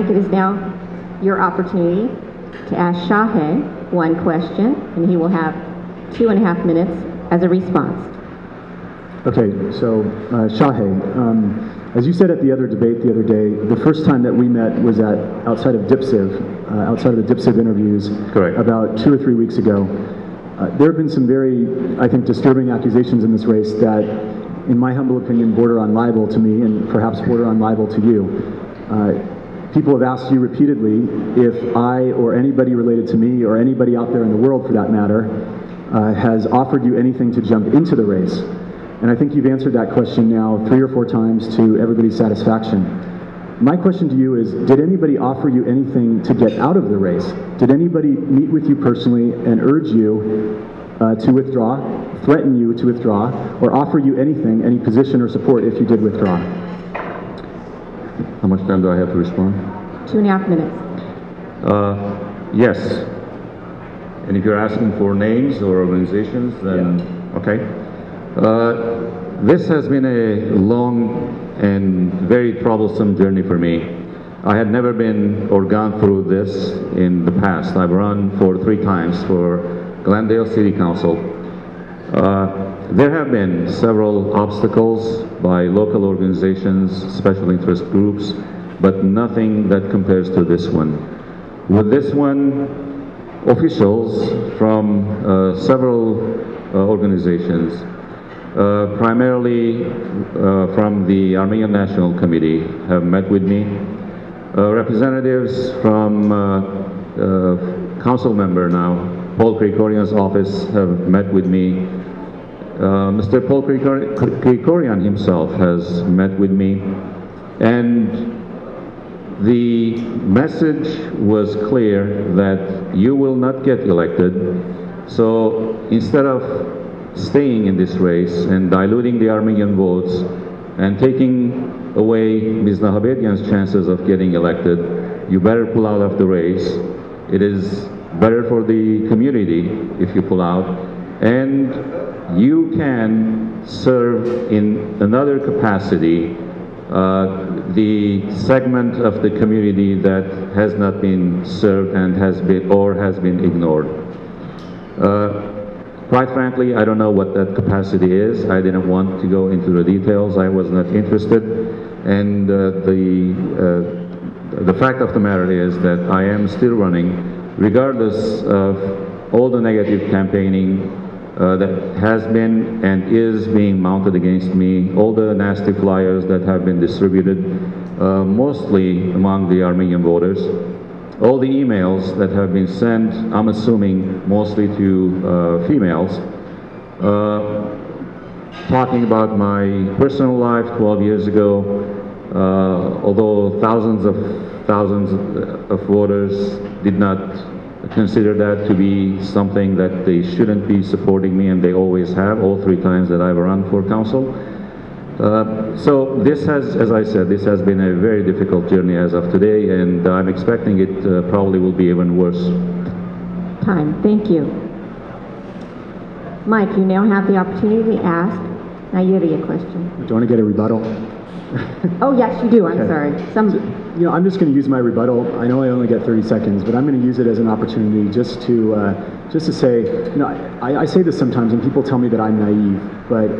It is now your opportunity to ask Shaheh one question, and he will have 2.5 minutes as a response. Okay, so Shaheh, as you said at the other debate the other day, the first time that we met was outside of DIPSIV, outside of the DIPSIV interviews. Correct. About 2 or 3 weeks ago. There have been some very, I think, disturbing accusations in this race that, in my humble opinion, border on libel to me and perhaps border on libel to you. People have asked you repeatedly if I or anybody related to me or anybody out there in the world, for that matter, has offered you anything to jump into the race. And I think you've answered that question now 3 or 4 times to everybody's satisfaction. My question to you is, did anybody offer you anything to get out of the race? Did anybody meet with you personally and urge you to withdraw, threaten you to withdraw, or offer you anything, any position or support if you did withdraw? How much time do I have to respond? 2.5 minutes. Yes. And if you're asking for names or organizations, then yeah. Okay. This has been a long and very troublesome journey for me. I had never been or gone through this in the past. I've run for 3 times for Glendale City Council. There have been several obstacles by local organizations, special interest groups, but nothing that compares to this one. With this one, officials from several organizations, primarily from the Armenian National Committee, have met with me. Representatives from council member now, Paul Krikorian's office, have met with me. Mr. Paul Krikorian himself has met with me, and the message was clear that you will not get elected. So instead of staying in this race and diluting the Armenian votes and taking away Ms. Nahabedian's chances of getting elected, you better pull out of the race. It is better for the community if you pull out, and you can serve in another capacity the segment of the community that has not been served and has been ignored. Quite frankly, I don't know what that capacity is. I didn't want to go into the details. I was not interested. And the fact of the matter is that I am still running, regardless of all the negative campaigning that has been and is being mounted against me, all the nasty flyers that have been distributed, mostly among the Armenian voters, all the emails that have been sent, I'm assuming mostly to females, talking about my personal life 12 years ago, although thousands of voters did not consider that to be something that they shouldn't be supporting me, and they always have, all 3 times that I've run for council. So this has, as I said, this has been a very difficult journey as of today, and I'm expecting it probably will be even worse. Time. Thank you. Mike, you now have the opportunity to ask Nayeri a question. Do you want to get a rebuttal? Oh, yes, you do. I'm okay. Sorry. I'm just going to use my rebuttal. I know I only get 30 seconds, but I'm going to use it as an opportunity just to say, I say this sometimes, and people tell me that I'm naive, but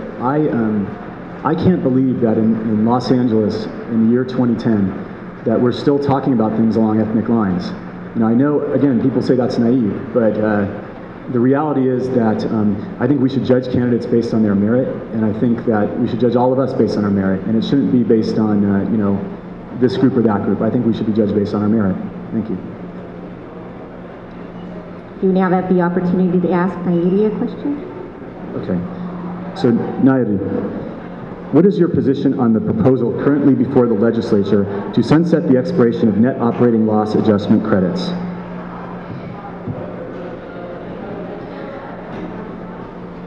I can't believe that in Los Angeles in the year 2010 that we're still talking about things along ethnic lines. I know, again, people say that's naive, but the reality is that I think we should judge candidates based on their merit, and I think that we should judge all of us based on our merit, and it shouldn't be based on, this group or that group. I think we should be judged based on our merit. Thank you. You now have the opportunity to ask Nayeri a question. Okay. So, Nayeri, what is your position on the proposal currently before the legislature to sunset the expiration of net operating loss adjustment credits?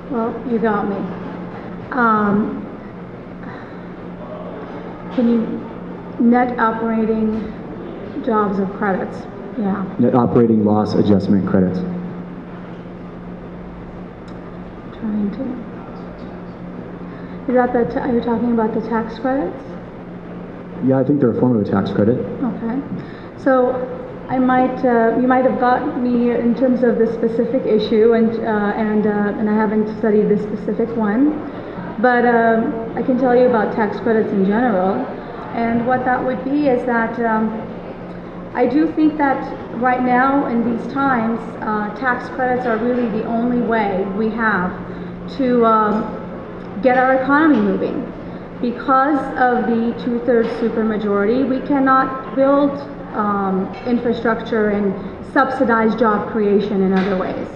Well, you got me. Can you net operating jobs of credits? Yeah. Net operating loss adjustment credits. Trying to. Is that are you talking about the tax credits? Yeah, I think they're a form of a tax credit. Okay. So I might, you might have got me in terms of the specific issue, and I haven't studied this specific one, but I can tell you about tax credits in general. And what that would be is that I do think that right now in these times, tax credits are really the only way we have to get our economy moving. Because of the 2/3 supermajority, we cannot build infrastructure and subsidize job creation in other ways.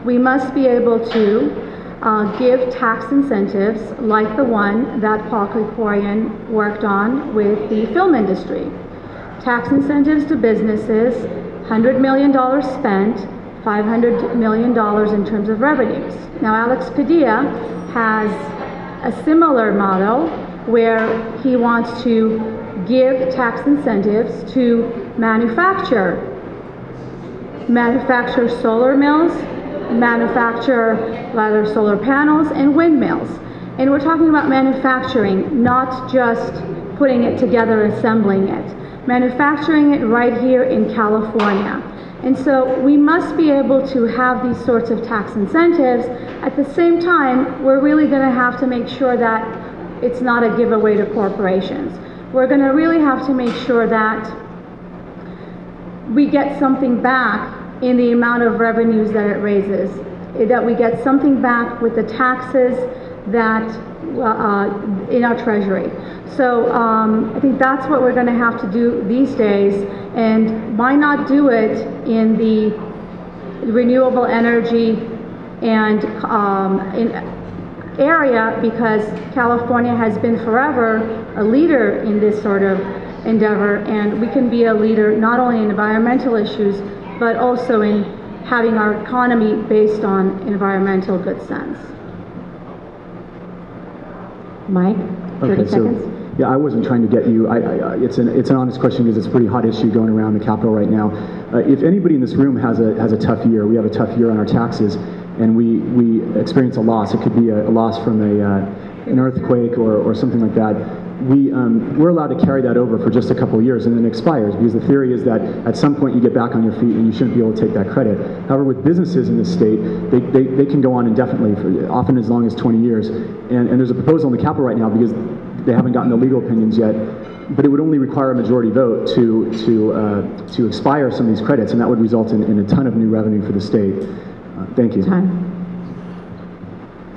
We must be able to give tax incentives like the one that Paul Krikorian worked on with the film industry. Tax incentives to businesses, $100 million spent, $500 million in terms of revenues. Now, Alex Padilla has a similar model where he wants to give tax incentives to manufacture solar mills, manufacture solar panels and windmills. And we're talking about manufacturing, not just putting it together, assembling it. Manufacturing it right here in California. And so we must be able to have these sorts of tax incentives. At the same time, we're really going to have to make sure that it's not a giveaway to corporations. We're going to really have to make sure that we get something back in the amount of revenues that it raises, that we get something back with the taxes that in our treasury. So I think that's what we're going to have to do these days, and why not do it in the renewable energy and area, because California has been forever a leader in this sort of endeavor, and we can be a leader not only in environmental issues but also in having our economy based on environmental good sense. Mike, 30 seconds. Yeah, I wasn't trying to get you. It's an honest question because it's a pretty hot issue going around the Capitol right now. If anybody in this room has a tough year, we have a tough year on our taxes, and we experience a loss. It could be a loss from an earthquake or something like that. We're allowed to carry that over for just a couple of years, and then it expires, because the theory is that at some point you get back on your feet and you shouldn't be able to take that credit. However, with businesses in this state, they can go on indefinitely, for often as long as 20 years. And there's a proposal in the Capitol right now, because they haven't gotten the legal opinions yet, but it would only require a majority vote to expire some of these credits, and that would result in a ton of new revenue for the state. Thank you. Time.